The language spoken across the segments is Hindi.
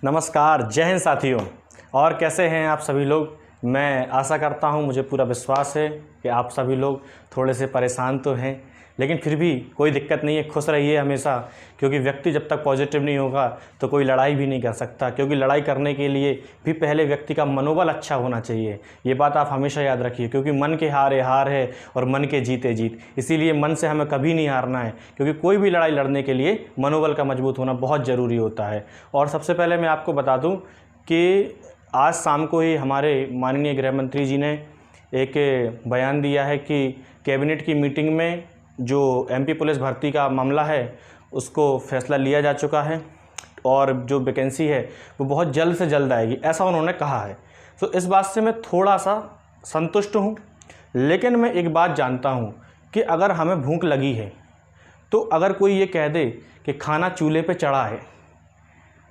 नमस्कार, जय हिंद साथियों। और कैसे हैं आप सभी लोग। मैं आशा करता हूं, मुझे पूरा विश्वास है कि आप सभी लोग थोड़े से परेशान तो हैं, लेकिन फिर भी कोई दिक्कत नहीं है। खुश रहिए हमेशा, क्योंकि व्यक्ति जब तक पॉजिटिव नहीं होगा तो कोई लड़ाई भी नहीं कर सकता। क्योंकि लड़ाई करने के लिए भी पहले व्यक्ति का मनोबल अच्छा होना चाहिए। ये बात आप हमेशा याद रखिए, क्योंकि मन के हारे हार है और मन के जीते जीत। इसीलिए मन से हमें कभी नहीं हारना है, क्योंकि कोई भी लड़ाई लड़ने के लिए मनोबल का मजबूत होना बहुत ज़रूरी होता है। और सबसे पहले मैं आपको बता दूँ कि आज शाम को ही हमारे माननीय गृह मंत्री जी ने एक बयान दिया है कि कैबिनेट की मीटिंग में जो एमपी पुलिस भर्ती का मामला है उसको फैसला लिया जा चुका है और जो वैकेंसी है वो बहुत जल्द से जल्द आएगी, ऐसा उन्होंने कहा है। तो इस बात से मैं थोड़ा सा संतुष्ट हूँ। लेकिन मैं एक बात जानता हूँ कि अगर हमें भूख लगी है तो अगर कोई ये कह दे कि खाना चूल्हे पे चढ़ा है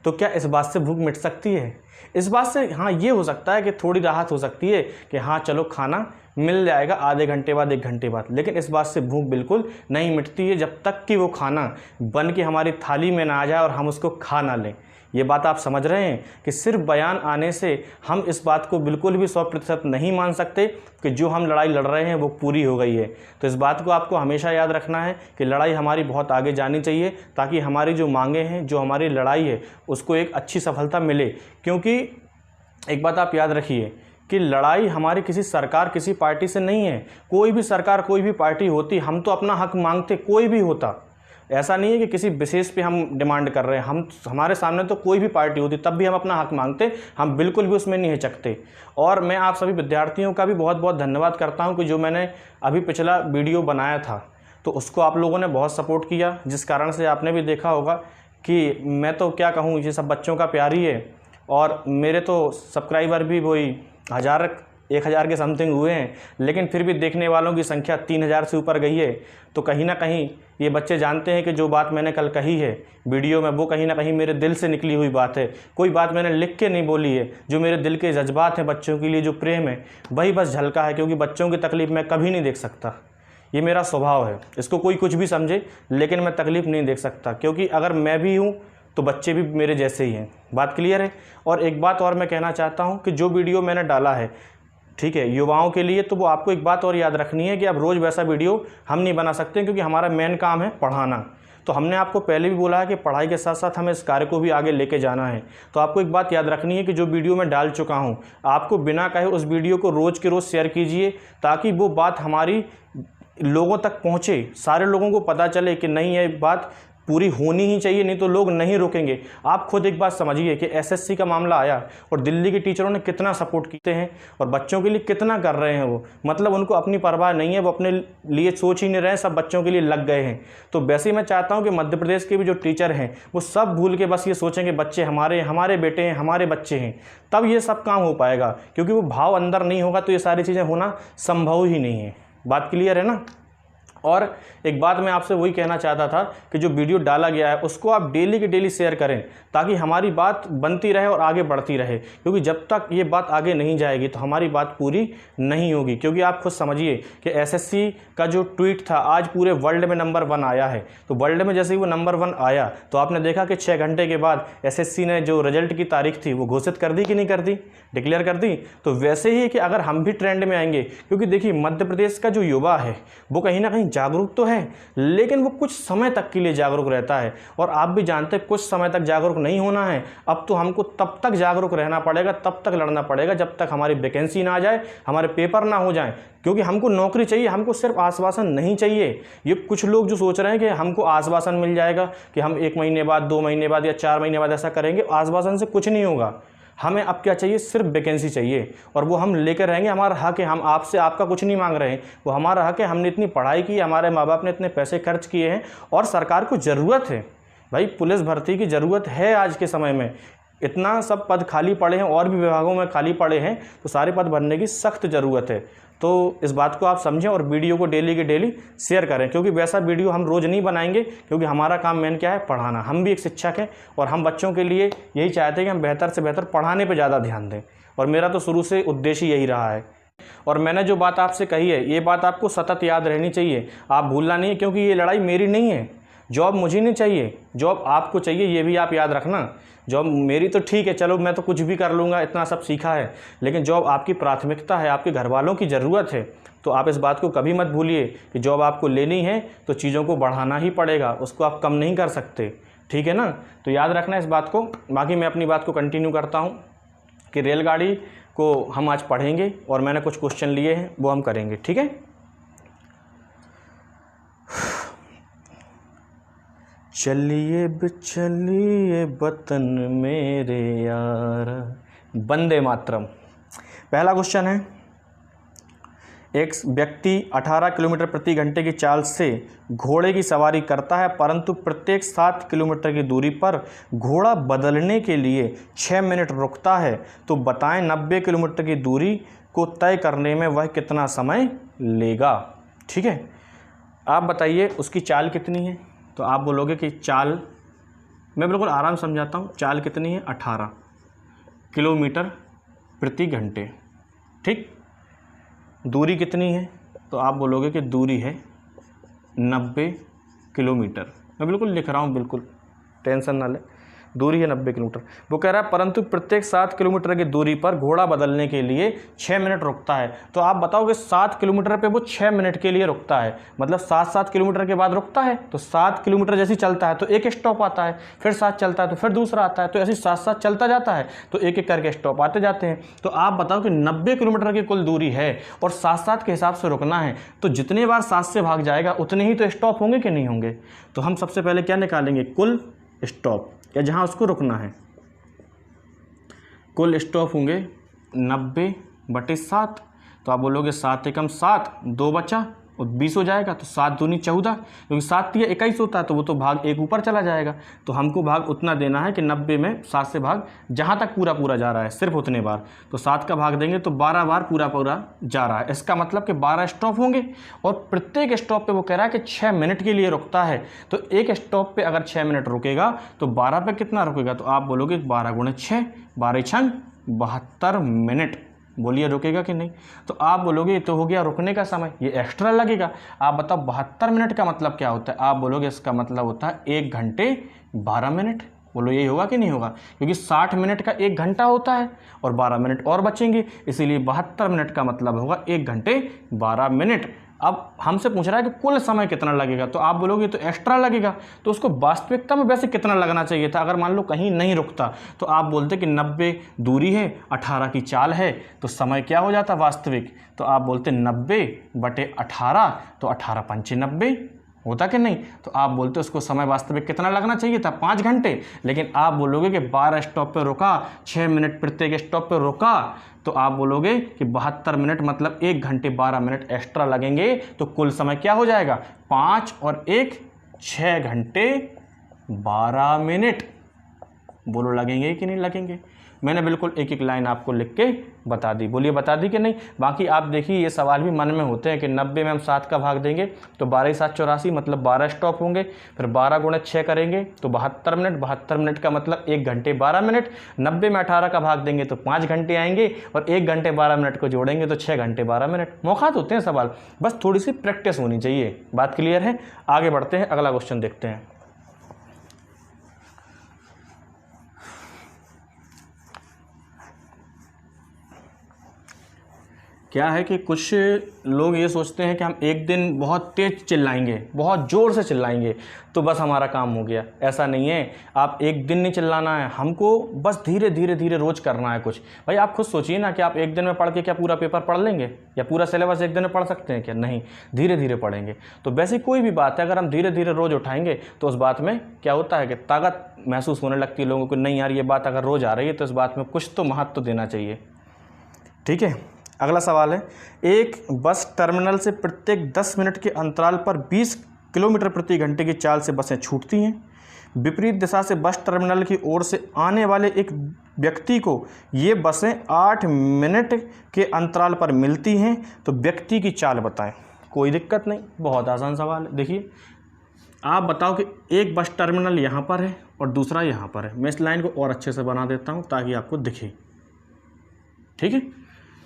तो क्या इस बात से भूख मिट सकती है? इस बात से हाँ ये हो सकता है कि थोड़ी राहत हो सकती है कि हाँ चलो खाना मिल जाएगा आधे घंटे बाद, 1 घंटे बाद। लेकिन इस बात से भूख बिल्कुल नहीं मिटती है जब तक कि वो खाना बन के हमारी थाली में ना आ जाए और हम उसको खा ना लें। ये बात आप समझ रहे हैं कि सिर्फ बयान आने से हम इस बात को बिल्कुल भी 100% नहीं मान सकते कि जो हम लड़ाई लड़ रहे हैं वो पूरी हो गई है। तो इस बात को आपको हमेशा याद रखना है कि लड़ाई हमारी बहुत आगे जानी चाहिए, ताकि हमारी जो मांगें हैं, जो हमारी लड़ाई है, उसको एक अच्छी सफलता मिले। क्योंकि एक बात आप याद रखिए कि लड़ाई हमारी किसी सरकार, किसी पार्टी से नहीं है। कोई भी सरकार, कोई भी पार्टी होती, हम तो अपना हक मांगते, कोई भी होता। ऐसा नहीं है कि किसी विशेष पे हम डिमांड कर रहे हैं। हमारे सामने तो कोई भी पार्टी होती तब भी हम अपना हक मांगते, हम बिल्कुल भी उसमें नहीं हिचकते। और मैं आप सभी विद्यार्थियों का भी बहुत बहुत धन्यवाद करता हूं कि जो मैंने अभी पिछला वीडियो बनाया था तो उसको आप लोगों ने बहुत सपोर्ट किया, जिस कारण से आपने भी देखा होगा कि मैं तो क्या कहूँ, ये सब बच्चों का प्यार ही है। और मेरे तो सब्सक्राइबर भी वही 1000 के समथिंग हुए हैं, लेकिन फिर भी देखने वालों की संख्या 3000 से ऊपर गई है। तो कहीं ना कहीं ये बच्चे जानते हैं कि जो बात मैंने कल कही है वीडियो में, वो कहीं ना कहीं मेरे दिल से निकली हुई बात है। कोई बात मैंने लिख के नहीं बोली है, जो मेरे दिल के जज्बात हैं बच्चों के लिए, जो प्रेम है, वही बस झलका है। क्योंकि बच्चों की तकलीफ़ मैं कभी नहीं देख सकता, ये मेरा स्वभाव है। इसको कोई कुछ भी समझे, लेकिन मैं तकलीफ़ नहीं देख सकता, क्योंकि अगर मैं भी हूँ तो बच्चे भी मेरे जैसे ही हैं। बात क्लियर है। और एक बात और मैं कहना चाहता हूँ कि जो वीडियो मैंने डाला है, ठीक है, युवाओं के लिए, तो वो आपको एक बात और याद रखनी है कि अब रोज़ वैसा वीडियो हम नहीं बना सकते, क्योंकि हमारा मेन काम है पढ़ाना। तो हमने आपको पहले भी बोला है कि पढ़ाई के साथ साथ हमें इस कार्य को भी आगे लेके जाना है। तो आपको एक बात याद रखनी है कि जो वीडियो मैं डाल चुका हूँ, आपको बिना कहे उस वीडियो को रोज़ के रोज़ शेयर कीजिए, ताकि वो बात हमारी लोगों तक पहुँचे, सारे लोगों को पता चले कि नहीं, ये बात पूरी होनी ही चाहिए, नहीं तो लोग नहीं रुकेंगे। आप खुद एक बात समझिए कि एसएससी का मामला आया और दिल्ली के टीचरों ने कितना सपोर्ट किए हैं और बच्चों के लिए कितना कर रहे हैं। वो मतलब उनको अपनी परवाह नहीं है, वो अपने लिए सोच ही नहीं रहे हैं, सब बच्चों के लिए लग गए हैं। तो वैसे ही मैं चाहता हूँ कि मध्य प्रदेश के भी जो टीचर हैं वो सब भूल के बस ये सोचें कि बच्चे हमारे, हमारे बेटे हैं, हमारे बच्चे हैं, तब ये सब काम हो पाएगा। क्योंकि वो भाव अंदर नहीं होगा तो ये सारी चीज़ें होना संभव ही नहीं है। बात क्लियर है ना। और एक बात मैं आपसे वही कहना चाहता था कि जो वीडियो डाला गया है उसको आप डेली के डेली शेयर करें, ताकि हमारी बात बनती रहे और आगे बढ़ती रहे। क्योंकि जब तक ये बात आगे नहीं जाएगी तो हमारी बात पूरी नहीं होगी। क्योंकि आप खुद समझिए कि एसएससी का जो ट्वीट था आज पूरे वर्ल्ड में नंबर 1 आया है। तो वर्ल्ड में जैसे ही वो नंबर 1 आया तो आपने देखा कि 6 घंटे के बाद एसएससी ने जो रिजल्ट की तारीख थी वो घोषित कर दी कि नहीं कर दी, डिक्लेयर कर दी। तो वैसे ही कि अगर हम भी ट्रेंड में आएंगे, क्योंकि देखिए मध्य प्रदेश का जो युवा है वो कहीं ना कहीं जागरूक तो है, लेकिन वो कुछ समय तक के लिए जागरूक रहता है। और आप भी जानते हैं कुछ समय तक जागरूक नहीं होना है। अब तो हमको तब तक जागरूक रहना पड़ेगा, तब तक लड़ना पड़ेगा जब तक हमारी वैकेंसी ना आ जाए, हमारे पेपर ना हो जाए। क्योंकि हमको नौकरी चाहिए, हमको सिर्फ आश्वासन नहीं चाहिए। ये कुछ लोग जो सोच रहे हैं कि हमको आश्वासन मिल जाएगा कि हम 1 महीने बाद, 2 महीने बाद या 4 महीने बाद ऐसा करेंगे, आश्वासन से कुछ नहीं होगा। हमें अब क्या चाहिए, सिर्फ वैकेंसी चाहिए और वो हम लेकर रहेंगे। हमारा हक है, हम आपसे आपका कुछ नहीं मांग रहे हैं, वो हमारा हक है। हमने इतनी पढ़ाई की, हमारे माँ बाप ने इतने पैसे खर्च किए हैं और सरकार को ज़रूरत है भाई, पुलिस भर्ती की ज़रूरत है आज के समय में। इतना सब पद खाली पड़े हैं और भी विभागों में खाली पड़े हैं, तो सारे पद भरने की सख्त ज़रूरत है। तो इस बात को आप समझें और वीडियो को डेली के डेली शेयर करें, क्योंकि वैसा वीडियो हम रोज़ नहीं बनाएंगे, क्योंकि हमारा काम मेन क्या है, पढ़ाना। हम भी एक शिक्षक हैं और हम बच्चों के लिए यही चाहते हैं कि हम बेहतर से बेहतर पढ़ाने पे ज़्यादा ध्यान दें। और मेरा तो शुरू से उद्देश्य यही रहा है। और मैंने जो बात आपसे कही है, ये बात आपको सतत याद रहनी चाहिए, आप भूलना नहीं है। क्योंकि ये लड़ाई मेरी नहीं है, जॉब मुझे नहीं चाहिए, जॉब आपको चाहिए, ये भी आप याद रखना। जॉब मेरी तो ठीक है, चलो मैं तो कुछ भी कर लूँगा, इतना सब सीखा है, लेकिन जॉब आपकी प्राथमिकता है, आपके घर वालों की ज़रूरत है। तो आप इस बात को कभी मत भूलिए कि जॉब आपको लेनी है तो चीज़ों को बढ़ाना ही पड़ेगा, उसको आप कम नहीं कर सकते, ठीक है ना। तो याद रखना इस बात को। बाकी मैं अपनी बात को कंटिन्यू करता हूँ कि रेलगाड़ी को हम आज पढ़ेंगे और मैंने कुछ क्वेश्चन लिए हैं वो हम करेंगे, ठीक है। चलिए चलिए वतन मेरे यार, वंदे मातरम। पहला क्वेश्चन है, एक व्यक्ति 18 किलोमीटर प्रति घंटे की चाल से घोड़े की सवारी करता है, परंतु प्रत्येक 7 किलोमीटर की दूरी पर घोड़ा बदलने के लिए 6 मिनट रुकता है। तो बताएं 90 किलोमीटर की दूरी को तय करने में वह कितना समय लेगा। ठीक है, आप बताइए उसकी चाल कितनी है। तो आप बोलोगे कि चाल, मैं बिल्कुल आराम समझाता हूँ, चाल कितनी है 18 किलोमीटर प्रति घंटे। ठीक, दूरी कितनी है, तो आप बोलोगे कि दूरी है 90 किलोमीटर। मैं बिल्कुल लिख रहा हूँ, बिल्कुल टेंशन ना ले, दूरी है 90 किलोमीटर। वो कह रहा है परंतु प्रत्येक 7 किलोमीटर की दूरी पर घोड़ा बदलने के लिए 6 मिनट रुकता है। तो आप बताओगे 7 किलोमीटर पे वो 6 मिनट के लिए रुकता है, मतलब 7 किलोमीटर के बाद रुकता है। तो 7 किलोमीटर जैसे चलता है तो एक स्टॉप आता है, फिर 7 चलता है तो फिर दूसरा आता है, तो ऐसे 7 चलता जाता है, तो एक एक करके स्टॉप आते जाते हैं। तो आप बताओ कि 90 किलोमीटर की कुल दूरी है और 7 के हिसाब से रुकना है, तो जितने बार 7 से भाग जाएगा उतने ही तो स्टॉप होंगे कि नहीं होंगे। तो हम सबसे पहले क्या निकालेंगे, कुल स्टॉप, या जहाँ उसको रुकना है। कुल स्टॉप होंगे 90/7। तो आप बोलोगे 7 एकम 7, 2 बचा और 20 हो जाएगा। तो 7 दूनी 14, क्योंकि 7 या 21 होता है तो वो तो भाग एक ऊपर चला जाएगा। तो हमको भाग उतना देना है कि 90 में 7 से भाग जहाँ तक पूरा पूरा जा रहा है सिर्फ उतने बार। तो 7 का भाग देंगे तो 12 बार पूरा पूरा जा रहा है। इसका मतलब कि 12 स्टॉप होंगे और प्रत्येक स्टॉप पे वो कह रहा है कि 6 मिनट के लिए रुकता है। तो एक स्टॉप पे अगर 6 मिनट रुकेगा तो 12 पे कितना रुकेगा। तो आप बोलोगे 12 × 6, 12 छंग 72 मिनट। बोलिए रुकेगा कि नहीं। तो आप बोलोगे ये तो हो गया रुकने का समय, ये एक्स्ट्रा लगेगा। आप बताओ 72 मिनट का मतलब क्या होता है। आप बोलोगे इसका मतलब होता है 1 घंटे 12 मिनट। बोलो यही होगा कि नहीं होगा, क्योंकि 60 मिनट का 1 घंटा होता है और 12 मिनट और बचेंगे, इसीलिए 72 मिनट का मतलब होगा 1 घंटे 12 मिनट। अब हमसे पूछ रहा है कि कुल समय कितना लगेगा। तो आप बोलोगे तो एक्स्ट्रा लगेगा, तो उसको वास्तविकता में वैसे कितना लगना चाहिए था। अगर मान लो कहीं नहीं रुकता तो आप बोलते कि 90 दूरी है, 18 की चाल है, तो समय क्या हो जाता वास्तविक। तो आप बोलते 90/18, तो 18 पंचे 90 होता कि नहीं। तो आप बोलते उसको समय वास्तविक कितना लगना चाहिए था, 5 घंटे। लेकिन आप बोलोगे कि 12 स्टॉप पे रुका, 6 मिनट प्रत्येक स्टॉप पे रुका, तो आप बोलोगे कि 72 मिनट मतलब 1 घंटे 12 मिनट एक्स्ट्रा लगेंगे। तो कुल समय क्या हो जाएगा, 5 और 1 6 घंटे 12 मिनट। बोलो लगेंगे कि नहीं लगेंगे। मैंने बिल्कुल एक एक लाइन आपको लिख के बता दी। बोलिए बता दी कि नहीं। बाकी आप देखिए ये सवाल भी मन में होते हैं कि 90 में हम 7 का भाग देंगे तो 12 7 84 मतलब 12 स्टॉप होंगे, फिर 12 × 6 करेंगे तो 72 मिनट। 72 मिनट का मतलब 1 घंटे 12 मिनट। 90 में 18 का भाग देंगे तो 5 घंटे आएंगे और 1 घंटे 12 मिनट को जोड़ेंगे तो 6 घंटे 12 मिनट। मौका होते हैं सवाल, बस थोड़ी सी प्रैक्टिस होनी चाहिए। बात क्लियर है। आगे बढ़ते हैं, अगला क्वेश्चन देखते हैं। क्या है कि कुछ लोग ये सोचते हैं कि हम एक दिन बहुत तेज चिल्लाएंगे, बहुत ज़ोर से चिल्लाएंगे तो बस हमारा काम हो गया। ऐसा नहीं है। आप एक दिन नहीं चिल्लाना है, हमको बस धीरे धीरे धीरे रोज़ करना है कुछ। भाई आप खुद सोचिए ना कि आप एक दिन में पढ़ के क्या पूरा पेपर पढ़ लेंगे या पूरा सिलेबस एक दिन में पढ़ सकते हैं क्या, नहीं, धीरे धीरे पढ़ेंगे। तो वैसे कोई भी बात है अगर हम धीरे धीरे रोज़ उठाएंगे तो उस बात में क्या होता है कि ताकत महसूस होने लगती है लोगों को। नहीं यार ये बात अगर रोज़ आ रही है तो इस बात में कुछ तो महत्व देना चाहिए। ठीक है, अगला सवाल है, एक बस टर्मिनल से प्रत्येक 10 मिनट के अंतराल पर 20 किलोमीटर प्रति घंटे की चाल से बसें छूटती हैं। विपरीत दिशा से बस टर्मिनल की ओर से आने वाले एक व्यक्ति को ये बसें 8 मिनट के अंतराल पर मिलती हैं, तो व्यक्ति की चाल बताएं। कोई दिक्कत नहीं, बहुत आसान सवाल है। देखिए आप बताओ कि एक बस टर्मिनल यहाँ पर है और दूसरा यहाँ पर है। मैं इस लाइन को और अच्छे से बना देता हूँ ताकि आपको दिखे। ठीक है,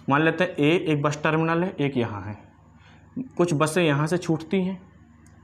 मान लेते हैं एक बस टर्मिनल है, एक यहाँ है। कुछ बसें यहाँ से छूटती हैं,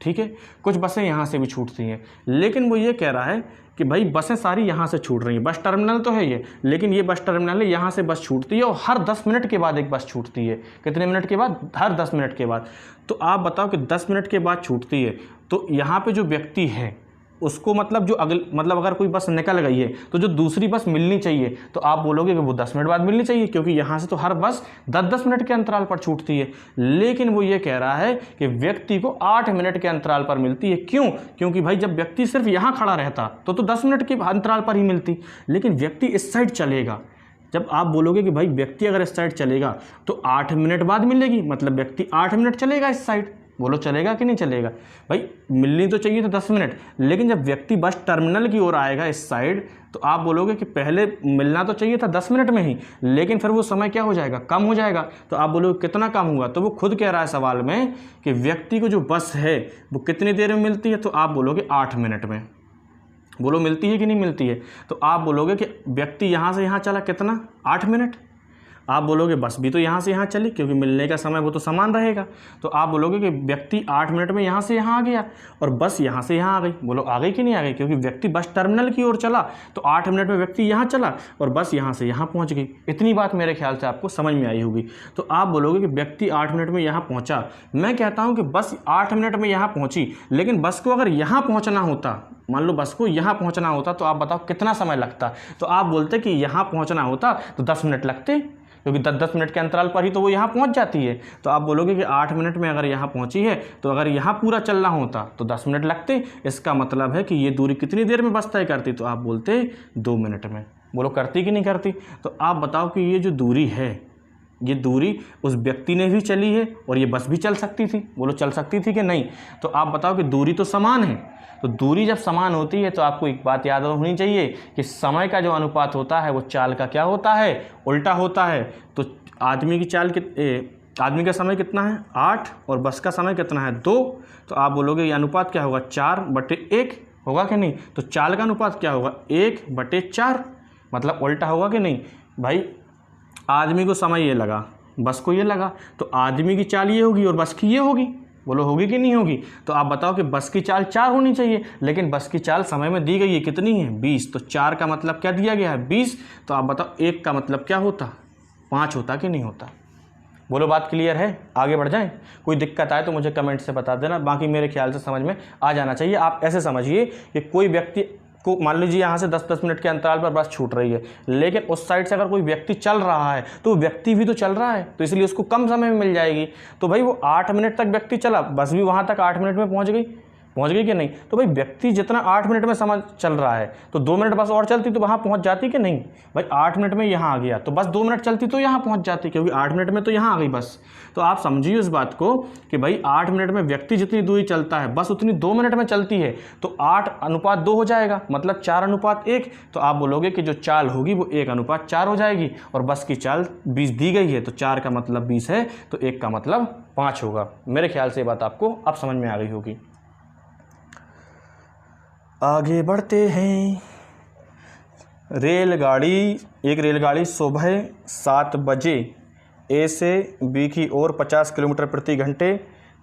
ठीक है, कुछ बसें यहाँ से भी छूटती हैं, लेकिन वो ये कह रहा है कि भाई बसें सारी यहाँ से छूट रही हैं, बस टर्मिनल तो है ये, लेकिन ये बस टर्मिनल है, यहाँ से बस छूटती है और हर 10 मिनट के बाद एक बस छूटती है। कितने मिनट के बाद? हर 10 मिनट के बाद। तो आप बताओ कि 10 मिनट के बाद छूटती है, तो यहाँ पे जो व्यक्ति है उसको मतलब जो मतलब अगर कोई बस निकल गई है तो जो दूसरी बस मिलनी चाहिए, तो आप बोलोगे कि वो 10 मिनट बाद मिलनी चाहिए, क्योंकि यहाँ से तो हर बस 10-10 मिनट के अंतराल पर छूटती है। लेकिन वो ये कह रहा है कि व्यक्ति को 8 मिनट के अंतराल पर मिलती है। क्यों? क्योंकि भाई जब व्यक्ति सिर्फ यहाँ खड़ा रहता तो 10 मिनट के अंतराल पर ही मिलती, लेकिन व्यक्ति इस साइड चलेगा। जब आप बोलोगे कि भाई व्यक्ति अगर इस साइड चलेगा तो 8 मिनट बाद मिलेगी, मतलब व्यक्ति 8 मिनट चलेगा इस साइड। बोलो चलेगा कि नहीं चलेगा? भाई मिलनी तो चाहिए तो 10 मिनट, लेकिन जब व्यक्ति बस टर्मिनल की ओर आएगा इस साइड, तो आप बोलोगे कि पहले मिलना तो चाहिए था 10 मिनट में ही, लेकिन फिर वो समय क्या हो जाएगा? कम हो जाएगा। तो आप बोलोगे कितना कम हुआ? तो वो खुद कह रहा है सवाल में कि व्यक्ति को जो बस है वो कितनी देर में मिलती है, तो आप बोलोगे 8 मिनट में। बोलो मिलती है कि नहीं मिलती है? तो आप बोलोगे कि व्यक्ति यहाँ से यहाँ चला कितना? 8 मिनट। आप बोलोगे बस भी तो यहाँ से यहाँ चली, क्योंकि मिलने का समय वो तो समान रहेगा। तो आप बोलोगे कि व्यक्ति 8 मिनट में यहाँ से यहाँ आ गया और बस यहाँ से यहाँ आ गई। बोलो आ गई कि नहीं आ गई? क्योंकि व्यक्ति बस टर्मिनल की ओर चला तो 8 मिनट में व्यक्ति यहाँ चला और बस यहाँ से यहाँ पहुँच गई। इतनी बात मेरे ख्याल से आपको समझ में आई होगी। तो आप बोलोगे कि व्यक्ति 8 मिनट में यहाँ पहुँचा। मैं कहता हूँ कि बस 8 मिनट में यहाँ पहुँची, लेकिन बस को अगर यहाँ पहुँचना होता, मान लो बस को यहाँ पहुँचना होता, तो आप बताओ कितना समय लगता? तो आप बोलते कि यहाँ पहुँचना होता तो 10 मिनट लगते, क्योंकि 10-10 मिनट के अंतराल पर ही तो वो यहाँ पहुँच जाती है। तो आप बोलोगे कि 8 मिनट में अगर यहाँ पहुँची है, तो अगर यहाँ पूरा चलना होता तो 10 मिनट लगते। इसका मतलब है कि ये दूरी कितनी देर में बस तय करती? तो आप बोलते 2 मिनट में। बोलो करती कि नहीं करती? तो आप बताओ कि ये जो दूरी है, ये दूरी उस व्यक्ति ने भी चली है और ये बस भी चल सकती थी। बोलो चल सकती थी कि नहीं? तो आप बताओ कि दूरी तो समान है। तो दूरी जब समान होती है तो आपको एक बात याद होनी चाहिए कि समय का जो अनुपात होता है वो चाल का क्या होता है? उल्टा होता है। तो आदमी की चाल आदमी का समय कितना है? 8 और बस का समय कितना है? 2। तो आप बोलोगे ये अनुपात क्या होगा? 4/1 होगा कि नहीं? तो चाल का अनुपात क्या होगा? 1/4, मतलब उल्टा होगा कि नहीं? भाई आदमी को समय ये लगा, बस को ये लगा, तो आदमी की चाल ये होगी और बस की ये होगी। बोलो होगी कि नहीं होगी? तो आप बताओ कि बस की चाल 4 होनी चाहिए, लेकिन बस की चाल समय में दी गई है कितनी है? 20। तो 4 का मतलब क्या दिया गया है? 20। तो आप बताओ 1 का मतलब क्या होता? 5 होता कि नहीं होता? बोलो बात क्लियर है? आगे बढ़ जाएं? कोई दिक्कत आए तो मुझे कमेंट से बता देना, बाकी मेरे ख्याल से समझ में आ जाना चाहिए। आप ऐसे समझिए कि कोई व्यक्ति को मान लीजिए यहाँ से 10-10 मिनट के अंतराल पर बस छूट रही है, लेकिन उस साइड से अगर कोई व्यक्ति चल रहा है तो व्यक्ति भी तो चल रहा है, तो इसलिए उसको कम समय में मिल जाएगी। तो भाई वो 8 मिनट तक व्यक्ति चला, बस भी वहाँ तक 8 मिनट में पहुँच गई कि नहीं? तो भाई व्यक्ति जितना 8 मिनट में समय चल रहा है तो 2 मिनट बस और चलती तो वहाँ पहुँच जाती कि नहीं? भाई 8 मिनट में यहाँ आ गया तो बस 2 मिनट चलती तो यहाँ पहुँच जाती, क्योंकि 8 मिनट में तो यहाँ आ गई बस। तो आप समझिए इस बात को कि भाई 8 मिनट में व्यक्ति जितनी दूरी चलता है बस उतनी 2 मिनट में चलती है, तो 8:2 हो जाएगा, मतलब 4:1। तो आप बोलोगे कि जो चाल होगी वो 1:4 हो जाएगी, और बस की चाल 20 दी गई है, तो 4 का मतलब 20 है, तो 1 का मतलब 5 होगा। मेरे ख्याल से ये बात आपको अब समझ में आ गई होगी। आगे बढ़ते हैं। एक रेलगाड़ी सुबह 7 बजे ए से बी की ओर 50 किलोमीटर प्रति घंटे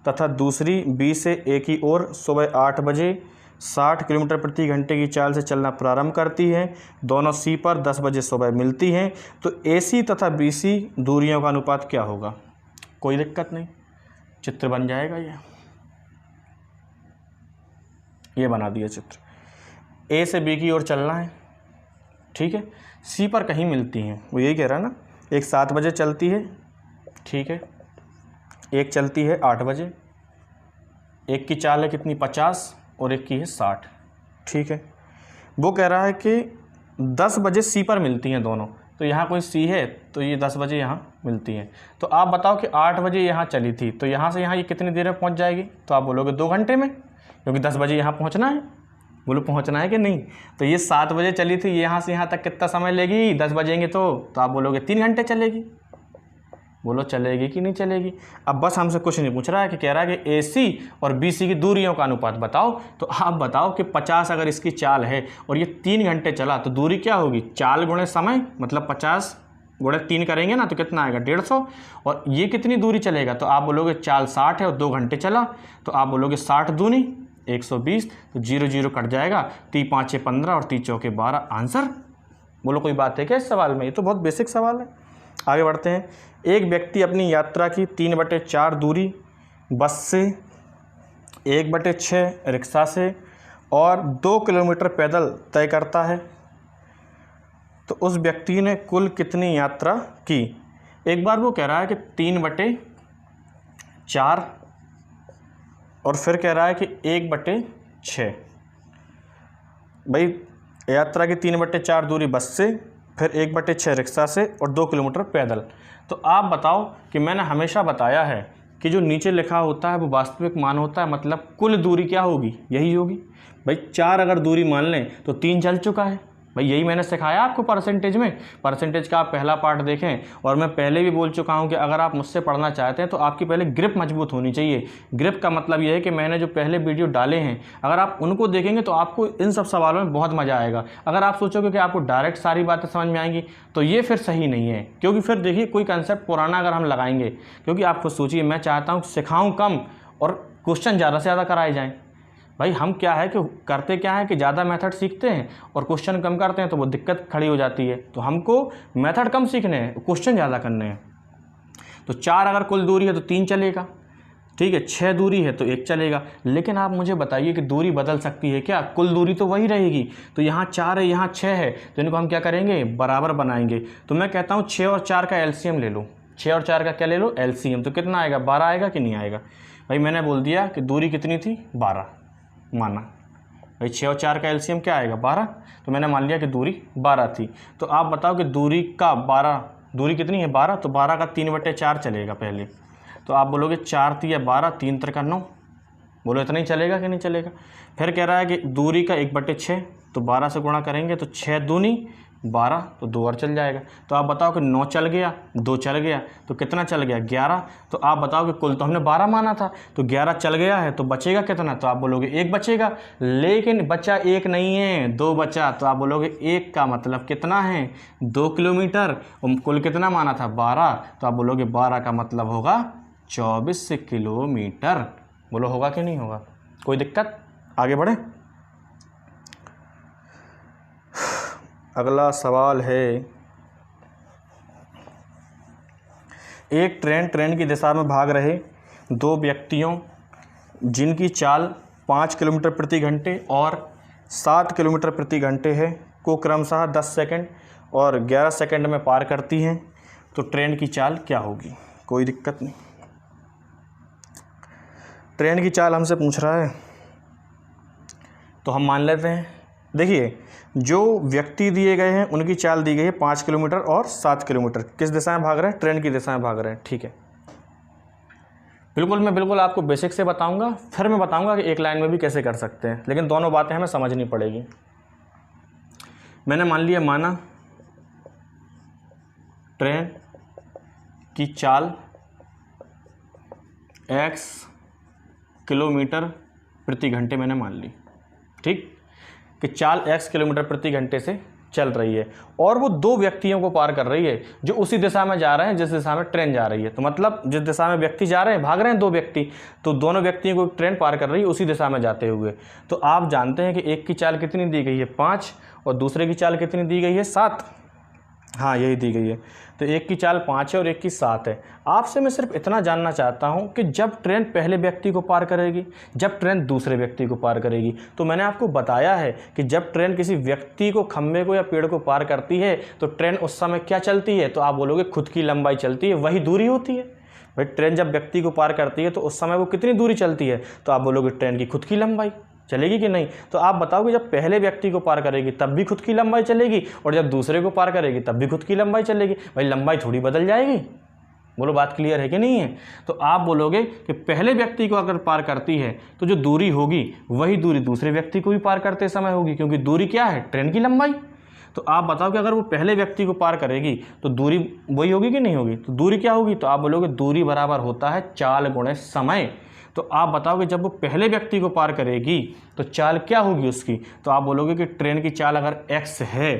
तथा दूसरी बी से ए की ओर सुबह 8 बजे 60 किलोमीटर प्रति घंटे की चाल से चलना प्रारंभ करती है। दोनों सी पर 10 बजे सुबह मिलती हैं। तो ए सी तथा बी सी दूरियों का अनुपात क्या होगा? कोई दिक्कत नहीं, चित्र बन जाएगा। ये बना दिया चित्र। ए से बी की ओर चलना है, ठीक है। सी पर कहीं मिलती हैं, वो यही कह रहा है ना। एक 7 बजे चलती है, ठीक है, एक चलती है 8 बजे, एक की चाल है कितनी 50 और एक की है 60, ठीक है। वो कह रहा है कि 10 बजे सी पर मिलती हैं दोनों, तो यहाँ कोई सी है तो ये 10 बजे यहाँ मिलती हैं। तो आप बताओ कि 8 बजे यहाँ चली थी तो यहाँ से यहाँ ये कितनी देर में पहुँच जाएगी? तो आप बोलोगे 2 घंटे में, क्योंकि 10 बजे यहाँ पहुँचना है। बोलो पहुँचना है कि नहीं? तो ये 7 बजे चली थी, यहाँ से यहाँ तक कितना समय लेगी? 10 बजेंगे तो आप बोलोगे 3 घंटे चलेगी। बोलो चलेगी कि नहीं चलेगी? अब बस हमसे कुछ नहीं पूछ रहा है, कि कह रहा है कि AC और BC की दूरियों का अनुपात बताओ। तो आप बताओ कि 50 अगर इसकी चाल है और ये 3 घंटे चला तो दूरी क्या होगी? चाल गुणे समय, मतलब 50 गुणे 3 करेंगे ना तो कितना आएगा 150। और ये कितनी दूरी चलेगा, तो आप बोलोगे चाल 60 है और 2 घंटे चला, तो आप बोलोगे 60 दूनी 120, तो 0 0 कट जाएगा, 3 5 15 और 3 4 12 आंसर। बोलो कोई बात है क्या इस सवाल में, ये तो बहुत बेसिक सवाल है। आगे बढ़ते हैं। एक व्यक्ति अपनी यात्रा की 3/4 दूरी बस से, 1/6 रिक्शा से और 2 किलोमीटर पैदल तय करता है, तो उस व्यक्ति ने कुल कितनी यात्रा की। एक बार वो कह रहा है कि 3/4 और फिर कह रहा है कि 1/6। भाई यात्रा की 3/4 दूरी बस से, फिर 1/6 रिक्शा से और 2 किलोमीटर पैदल। तो आप बताओ कि मैंने हमेशा बताया है कि जो नीचे लिखा होता है वो वास्तविक मान होता है, मतलब कुल दूरी क्या होगी, यही होगी। भाई 4 अगर दूरी मान लें तो 3 चल चुका है। भाई यही मैंने सिखाया आपको परसेंटेज में। परसेंटेज का आप पहला पार्ट देखें, और मैं पहले भी बोल चुका हूं कि अगर आप मुझसे पढ़ना चाहते हैं तो आपकी पहले ग्रिप मजबूत होनी चाहिए। ग्रिप का मतलब यह है कि मैंने जो पहले वीडियो डाले हैं अगर आप उनको देखेंगे तो आपको इन सब सवालों में बहुत मज़ा आएगा। अगर आप सोचोगे कि आपको डायरेक्ट सारी बातें समझ में आएंगी तो ये फिर सही नहीं है, क्योंकि फिर देखिए कोई कंसेप्ट पुराना अगर हम लगाएंगे, क्योंकि आप खुद सोचिए, मैं चाहता हूँ सिखाऊँ कम और क्वेश्चन ज़्यादा से ज़्यादा कराए जाएँ। भाई हम क्या है कि करते क्या है कि ज़्यादा मेथड सीखते हैं और क्वेश्चन कम करते हैं, तो वो दिक्कत खड़ी हो जाती है। तो हमको मेथड कम सीखने हैं, क्वेश्चन ज़्यादा करने हैं। तो 4 अगर कुल दूरी है तो 3 चलेगा, ठीक है। 6 दूरी है तो 1 चलेगा। लेकिन आप मुझे बताइए कि दूरी बदल सकती है क्या, कुल दूरी तो वही रहेगी। तो यहाँ 4 है, यहाँ 6 है, तो इनको हम क्या करेंगे, बराबर बनाएंगे। तो मैं कहता हूँ 6 और 4 का एलसीएम ले लो। 6 और 4 का क्या ले लो, एलसीएम। तो कितना आएगा, 12 आएगा कि नहीं आएगा। भाई मैंने बोल दिया कि दूरी कितनी थी, 12 माना। भाई 6 और 4 का एलसीएम क्या आएगा, 12। तो मैंने मान लिया कि दूरी 12 थी। तो आप बताओ कि दूरी का 12, दूरी कितनी है, 12। तो 12 का 3/4 चलेगा पहले। तो आप बोलोगे 4 3 12, 3 3 9, बोलो इतना ही चलेगा कि नहीं चलेगा। फिर कह रहा है कि दूरी का 1/6, तो 12 से गुणा करेंगे तो 6 दूनी 12, तो 2 और चल जाएगा। तो आप बताओ कि 9 चल गया, 2 चल गया, तो कितना चल गया, 11। तो आप बताओ कि कुल तो हमने 12 माना था, तो 11 चल गया है, तो बचेगा कितना। तो आप बोलोगे 1 बचेगा, लेकिन बचा 1 नहीं है, 2 बचा। तो आप बोलोगे 1 का मतलब कितना है, 2 किलोमीटर। और कुल कितना माना था, 12। तो आप बोलोगे 12 का मतलब होगा 24 किलोमीटर। बोलो होगा कि नहीं होगा, कोई दिक्कत। आगे बढ़े। अगला सवाल है, एक ट्रेन की दिशा में भाग रहे 2 व्यक्तियों जिनकी चाल 5 किलोमीटर प्रति घंटे और 7 किलोमीटर प्रति घंटे है को क्रमशः 10 सेकंड और 11 सेकंड में पार करती हैं, तो ट्रेन की चाल क्या होगी। कोई दिक्कत नहीं, ट्रेन की चाल हमसे पूछ रहा है तो हम मान लेते हैं। देखिए जो व्यक्ति दिए गए हैं उनकी चाल दी गई है 5 किलोमीटर और 7 किलोमीटर। किस दिशा में भाग रहे हैं, ट्रेन की दिशा में भाग रहे हैं, ठीक है। मैं बिल्कुल आपको बेसिक से बताऊंगा, फिर मैं बताऊंगा कि एक लाइन में भी कैसे कर सकते हैं, लेकिन दोनों बातें हमें समझनी पड़ेगी। मैंने मान लिया, माना ट्रेन की चाल x किलोमीटर प्रति घंटे मैंने मान ली, ठीक, कि चाल x किलोमीटर प्रति घंटे से चल रही है और वो 2 व्यक्तियों को पार कर रही है जो उसी दिशा में जा रहे हैं जिस दिशा में ट्रेन जा रही है। तो मतलब जिस दिशा में व्यक्ति जा रहे हैं, भाग रहे हैं 2 व्यक्ति, तो दोनों व्यक्तियों को ट्रेन पार कर रही है उसी दिशा में जाते हुए। तो आप जानते हैं कि एक की चाल कितनी दी गई है, 5, और दूसरे की चाल कितनी दी गई है, 7। हाँ यही दी गई है। तो एक की चाल 5 है और एक की 7 है। आपसे मैं सिर्फ इतना जानना चाहता हूँ कि जब ट्रेन पहले व्यक्ति को पार करेगी, जब ट्रेन दूसरे व्यक्ति को पार करेगी, तो मैंने आपको बताया है कि जब ट्रेन किसी व्यक्ति को, खंभे को या पेड़ को पार करती है तो ट्रेन उस समय क्या चलती है, तो आप बोलोगे खुद की लंबाई चलती है, वही दूरी होती है। भाई ट्रेन जब व्यक्ति को पार करती है तो उस समय वो कितनी दूरी चलती है, तो आप बोलोगे ट्रेन की खुद की लंबाई चलेगी कि नहीं। तो आप बताओगे जब पहले व्यक्ति को पार करेगी तब भी खुद की लंबाई चलेगी और जब दूसरे को पार करेगी तब भी खुद की लंबाई चलेगी। भाई लंबाई थोड़ी बदल जाएगी। बोलो बात क्लियर है कि नहीं है। तो आप बोलोगे कि पहले व्यक्ति को अगर पार करती है तो जो दूरी होगी वही दूरी दूसरे व्यक्ति को भी पार करते समय होगी, क्योंकि दूरी क्या है, ट्रेन की लंबाई। तो आप बताओ कि अगर वो पहले व्यक्ति को पार करेगी तो दूरी वही होगी कि नहीं होगी। तो दूरी क्या होगी, तो आप बोलोगे दूरी बराबर होता है चाल गुणे समय। तो आप बताओ कि जब वो पहले व्यक्ति को पार करेगी तो चाल क्या होगी उसकी, तो आप बोलोगे कि ट्रेन की चाल अगर x है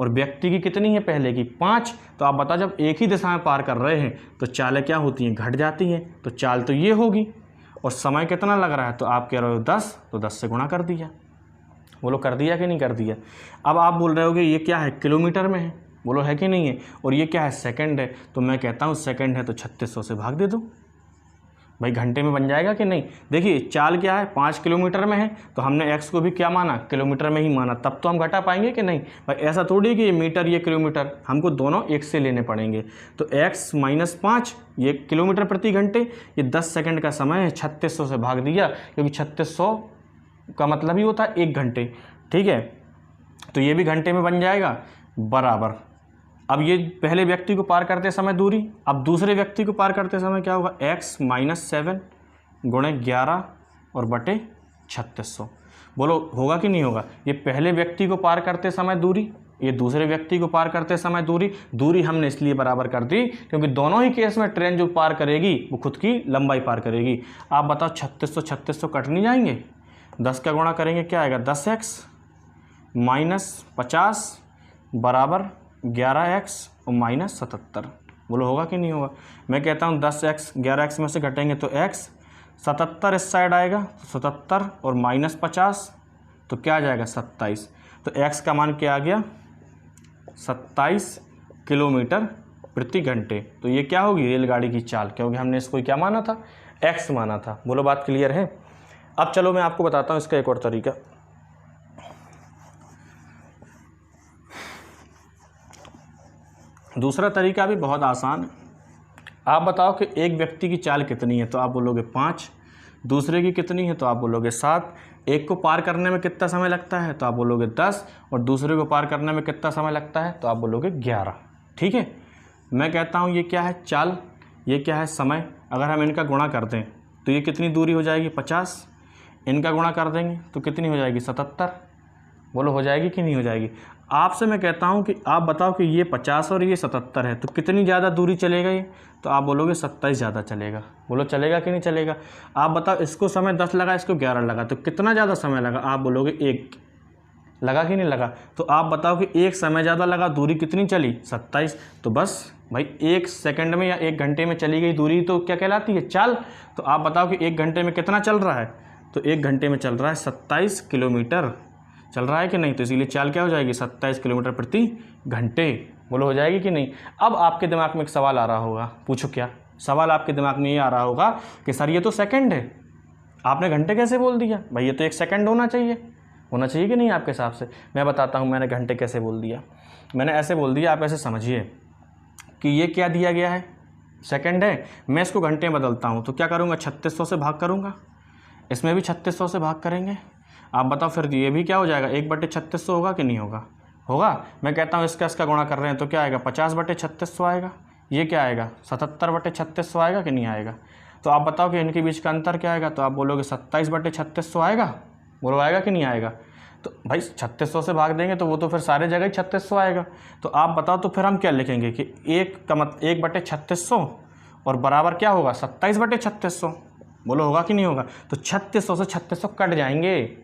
और व्यक्ति की कितनी है पहले की 5। तो आप बताओ जब एक ही दिशा में पार कर रहे हैं तो चालें क्या होती हैं, घट जाती हैं। तो चाल तो ये होगी और समय कितना लग रहा है, तो आप कह रहे हो 10, तो 10 से गुणा कर दिया। बोलो कर दिया कि नहीं कर दिया। अब आप बोल रहे हो कि ये क्या है, किलोमीटर में है, बोलो है कि नहीं है, और ये क्या है, सेकंड है। तो मैं कहता हूँ सेकंड है तो 3600 से भाग दे दो। भाई घंटे में बन जाएगा कि नहीं। देखिए चाल क्या है, 5 किलोमीटर में है, तो हमने x को भी क्या माना, किलोमीटर में ही माना, तब तो हम घटा पाएंगे कि नहीं। भाई ऐसा थोड़ी कि ये मीटर ये किलोमीटर, हमको दोनों एक से लेने पड़ेंगे। तो x - 5 ये किलोमीटर प्रति घंटे, ये 10 सेकंड का समय है, 3600 से भाग दिया, क्योंकि 3600 का मतलब ही होता है 1 घंटे। ठीक है, तो ये भी घंटे में बन जाएगा बराबर। अब ये पहले व्यक्ति को पार करते समय दूरी, अब दूसरे व्यक्ति को पार करते समय क्या होगा, x - 7 गुणे 11 और बटे 3600। बोलो होगा कि नहीं होगा। ये पहले व्यक्ति को पार करते समय दूरी, ये दूसरे व्यक्ति को पार करते समय दूरी हमने इसलिए बराबर कर दी क्योंकि दोनों ही केस में ट्रेन जो पार करेगी वो खुद की लंबाई पार करेगी। आप बताओ 3600 कट नहीं जाएंगे, 10 का गुणा करेंगे क्या आएगा, 10x - 50 बराबर 11x और -77। बोलो होगा कि नहीं होगा। मैं कहता हूँ 10x 11x में से घटेंगे तो x, 77 इस साइड आएगा तो 77 और -50 तो क्या आ जाएगा 27। तो x का मान क्या आ गया, 27 किलोमीटर प्रति घंटे। तो ये क्या होगी, रेलगाड़ी की चाल, क्योंकि हमने इसको क्या माना था, x माना था। बोलो बात क्लियर है। अब चलो मैं आपको बताता हूँ इसका एक और तरीका। दूसरा तरीका भी बहुत आसान है। आप बताओ कि एक व्यक्ति की चाल कितनी है, तो आप बोलोगे 5, दूसरे की कितनी है तो आप बोलोगे 7, एक को पार करने में कितना समय लगता है तो आप बोलोगे 10, और दूसरे को पार करने में कितना समय लगता है तो आप बोलोगे 11। ठीक है, मैं कहता हूँ ये क्या है, चाल, ये क्या है, समय। अगर हम इनका गुणा कर दें तो ये कितनी दूरी हो जाएगी, 50। इनका गुणा कर देंगे तो कितनी हो जाएगी, 77। बोलो हो जाएगी कि नहीं हो जाएगी। आपसे मैं कहता हूं कि आप बताओ कि ये 50 और ये 77 है, तो कितनी ज़्यादा दूरी चलेगा ये, तो आप बोलोगे 27 ज़्यादा चलेगा। बोलो चलेगा कि नहीं चलेगा। आप बताओ इसको समय 10 लगा, इसको 11 लगा, तो कितना ज़्यादा समय लगा, आप बोलोगे 1 लगा कि नहीं लगा। तो आप बताओ कि 1 समय ज़्यादा लगा, दूरी कितनी चली, 27। तो बस भाई 1 सेकंड में या 1 घंटे में चली गई दूरी तो क्या कहलाती है, चाल। तो आप बताओ कि 1 घंटे में कितना चल रहा है, तो 1 घंटे में चल रहा है 27 किलोमीटर चल रहा है कि नहीं। तो इसीलिए चाल क्या हो जाएगी, 27 किलोमीटर प्रति घंटे। बोलो हो जाएगी कि नहीं। अब आपके दिमाग में एक सवाल आ रहा होगा, पूछो क्या सवाल आपके दिमाग में ये आ रहा होगा कि सर ये तो सेकंड है, आपने घंटे कैसे बोल दिया। भाई ये तो 1 सेकंड होना चाहिए कि नहीं आपके हिसाब से। मैं बताता हूँ मैंने घंटे कैसे बोल दिया। मैंने ऐसे बोल दिया, आप ऐसे समझिए कि ये क्या दिया गया है, सेकंड है, मैं इसको घंटे में बदलता हूँ तो क्या करूँगा, 3600 से भाग करूँगा, इसमें भी 3600 से भाग करेंगे। आप बताओ फिर ये भी क्या हो जाएगा, 1/3600 होगा कि नहीं होगा, होगा। मैं कहता हूँ इसका गुणा कर रहे हैं तो क्या आएगा, 50/3600 आएगा। ये क्या आएगा, 77/3600 आएगा कि नहीं आएगा। तो आप बताओ कि इनके बीच का अंतर क्या आएगा, तो आप बोलोगे 27/3600 आएगा। बोलो आएगा कि नहीं आएगा। तो भाई 3600 से भाग देंगे तो वो तो फिर सारे जगह ही 3600 आएगा। तो आप बताओ तो फिर हम क्या लिखेंगे कि 1/3600 और बराबर क्या होगा, 27/3600। बोलो होगा कि नहीं होगा। तो 3600 से 3600 कट जाएंगे,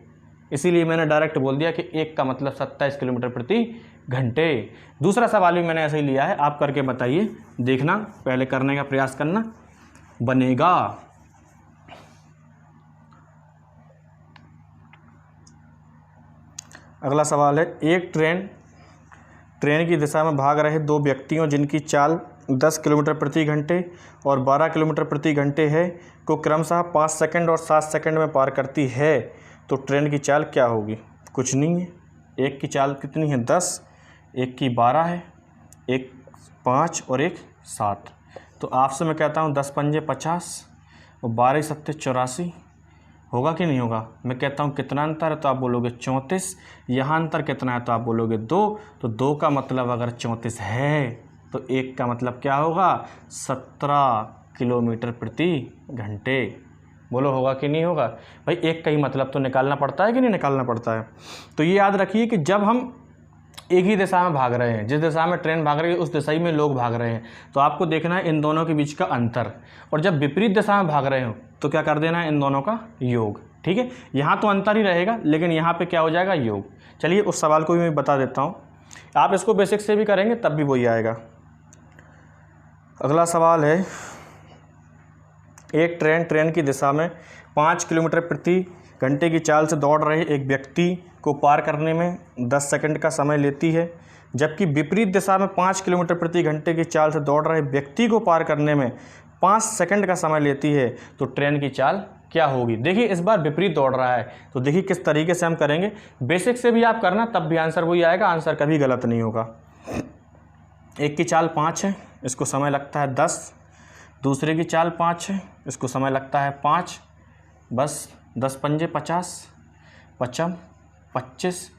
इसीलिए मैंने डायरेक्ट बोल दिया कि 1 का मतलब 27 किलोमीटर प्रति घंटे। दूसरा सवाल भी मैंने ऐसे ही लिया है, आप करके बताइए, देखना, पहले करने का प्रयास करना, बनेगा। अगला सवाल है, एक ट्रेन की दिशा में भाग रहे 2 व्यक्तियों जिनकी चाल 10 किलोमीटर प्रति घंटे और 12 किलोमीटर प्रति घंटे है को क्रमशः 5 सेकंड और 7 सेकंड में पार करती है, तो ट्रेन की चाल क्या होगी। कुछ नहीं है, एक की चाल कितनी है 10, एक की 12 है, एक 5 और एक 7। तो आपसे मैं कहता हूँ 10 पंजे 50 और 12 सत्ते 84, होगा कि नहीं होगा। मैं कहता हूँ कितना अंतर है, तो आप बोलोगे 34। यहाँ अंतर कितना है, तो आप बोलोगे 2। तो 2 का मतलब अगर 34 है तो 1 का मतलब क्या होगा, 17 किलोमीटर प्रति घंटे। बोलो होगा कि नहीं होगा। भाई 1 का ही मतलब तो निकालना पड़ता है कि नहीं निकालना पड़ता है। तो ये याद रखिए कि जब हम एक ही दिशा में भाग रहे हैं, जिस दिशा में ट्रेन भाग रही है उस दिशा में लोग भाग रहे हैं, तो आपको देखना है इन दोनों के बीच का अंतर। और जब विपरीत दिशा में भाग रहे हो तो क्या कर देना है, इन दोनों का योग। ठीक है, यहाँ तो अंतर ही रहेगा लेकिन यहाँ पे क्या हो जाएगा, योग। चलिए उस सवाल को भी मैं बता देता हूँ। आप इसको बेसिक से भी करेंगे तब भी वही आएगा। अगला सवाल है, एक ट्रेन की दिशा में 5 किलोमीटर प्रति घंटे की चाल से दौड़ रहे एक व्यक्ति को पार करने में 10 सेकंड का समय लेती है, जबकि विपरीत दिशा में 5 किलोमीटर प्रति घंटे की चाल से दौड़ रहे व्यक्ति को पार करने में 5 सेकंड का समय लेती है, तो ट्रेन की चाल क्या होगी। देखिए इस बार विपरीत दौड़ रहा है, तो देखिए किस तरीके से हम करेंगे। बेसिक से भी आप करना तब भी आंसर वही आएगा, आंसर कभी गलत नहीं होगा। एक की चाल 5 है, इसको समय लगता है 10। दूसरे की चाल 5 है, इसको समय लगता है 5। बस 10 पंजे 50, 55, 25,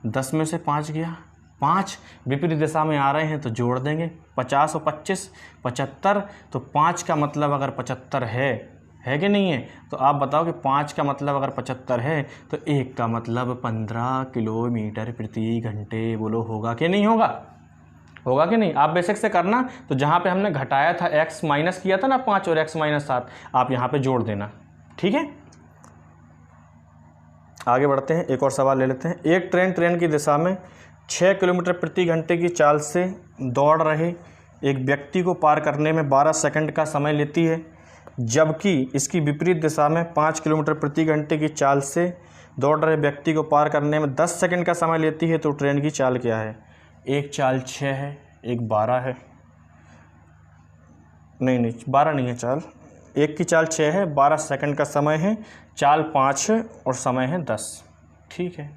10 में से 5 गया 5। विपरीत दिशा में आ रहे हैं तो जोड़ देंगे 50 और 25 75। तो 5 का मतलब अगर 75 है कि नहीं है, तो आप बताओ कि 5 का मतलब अगर 75 है तो 1 का मतलब 15 किलोमीटर प्रति घंटे। बोलो होगा कि नहीं होगा, होगा कि नहीं। आप बेसिक से करना, तो जहाँ पे हमने घटाया था x माइनस किया था ना 5 और x माइनस 7, आप यहाँ पे जोड़ देना, ठीक है। आगे बढ़ते हैं, एक और सवाल ले लेते हैं। एक ट्रेन की दिशा में 6 किलोमीटर प्रति घंटे की चाल से दौड़ रहे एक व्यक्ति को पार करने में 12 सेकंड का समय लेती है, जबकि इसकी विपरीत दिशा में 5 किलोमीटर प्रति घंटे की चाल से दौड़ रहे व्यक्ति को पार करने में 10 सेकंड का समय लेती है, तो ट्रेन की चाल क्या है। एक चाल 6 है, एक 12 है, नहीं 12 नहीं है चाल। एक की चाल 6 है, 12 सेकंड का समय है, चाल 5 है और समय है 10, ठीक है।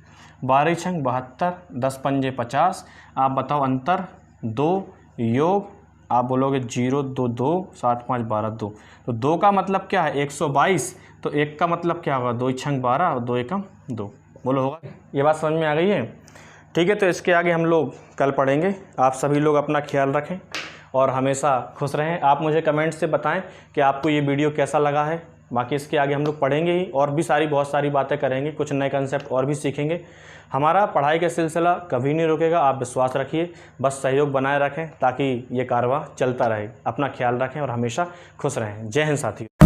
12 छंग 72, 10 पंजे 50। आप बताओ अंतर 2 योग, आप बोलोगे 0 2 2 7 5 12 2। तो 2 का मतलब क्या है 122, तो 1 का मतलब क्या होगा 2 छंग 12 और 2 एकम 2। बोलो होगा, ये बात समझ में आ गई है, ठीक है। तो इसके आगे हम लोग कल पढ़ेंगे। आप सभी लोग अपना ख्याल रखें और हमेशा खुश रहें। आप मुझे कमेंट से बताएं कि आपको ये वीडियो कैसा लगा है। बाकी इसके आगे हम लोग पढ़ेंगे ही, और भी बहुत सारी बातें करेंगे, कुछ नए कंसेप्ट और भी सीखेंगे। हमारा पढ़ाई का सिलसिला कभी नहीं रुकेगा, आप विश्वास रखिए, बस सहयोग बनाए रखें ताकि ये कारवां चलता रहे। अपना ख्याल रखें और हमेशा खुश रहें। जय हिंद साथियों।